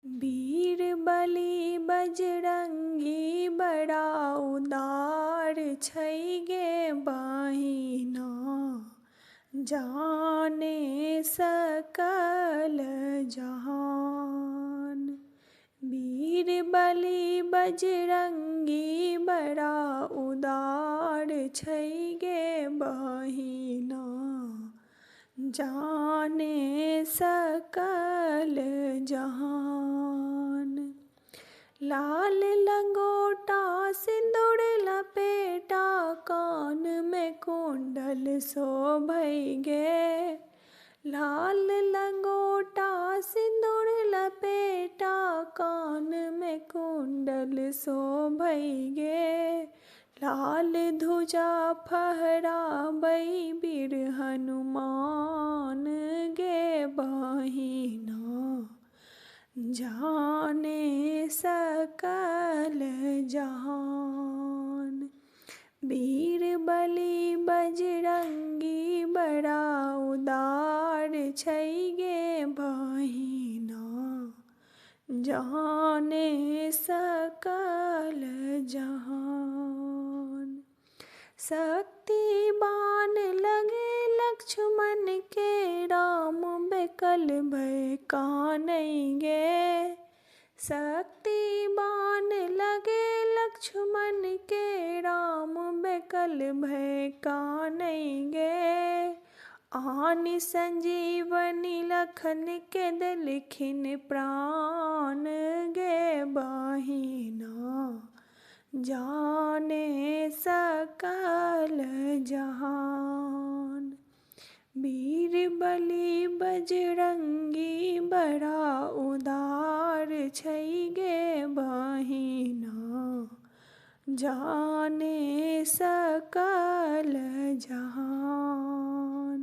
वीर बलि बजरंगी बड़ा उदार छै गे बहिना, जाने सकल जहान। वीर बलि बजरंगी बड़ा उदार छै गे बहिना, जाने सकल जहान। लाल लंगोटा सिंदूर लपेटा, कान में कुंडल शोभै गे। लाल लंगोटा सिंदूर लपेटा, कान में कुंडल शोभै गे। लाल ध्वजा फहराबै वीर हनुमान गे बहिना, जाने सकल जहान। वीर बलि बजरंगी बड़ा उदार छै गे बहिना, जाने सकल जहान। शक्तिबान लगे लक्ष्मण के, राम बेकल भय कानै गे। शक्तिबान लगे लक्ष्मण के, राम बेकल भय कानै गे। आनि संजीवनी लखन के देलखिन प्राण गे बहिना, जाने सकल जहान। वीर बलि बजरंगी बड़ा उदार छै गे बहिना, जाने सकल जहान।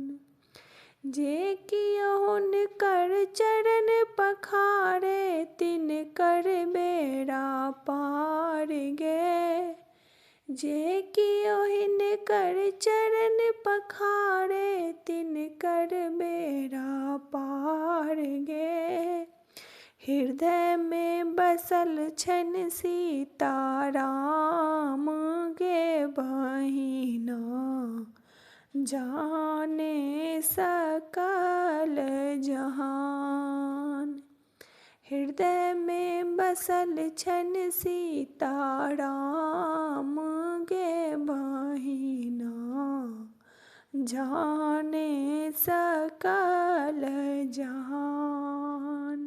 जे कियोन कर चरण पखारे, तिनकर बेड़ा पार गे। जे कियोहिन कर चरण पखारे, तिनकर बेड़ा पार गे। हृदय में बसल छन सीताराम गे बहिना, जाने सकल जहान। हृदय में बसल छन सीताराम गे बहिना, जाने सकल जहान।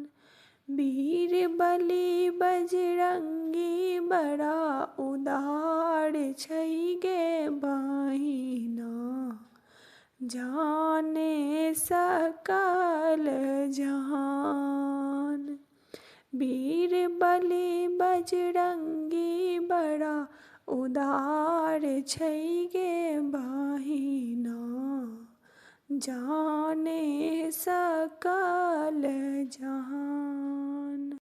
वीर बलि बजरंगी बड़ा उदार छै गे बहिना, जाने सकल जहान। वीर बलि बजरंगी बड़ा उदार छै गे बहिना, जाने सकल जहान।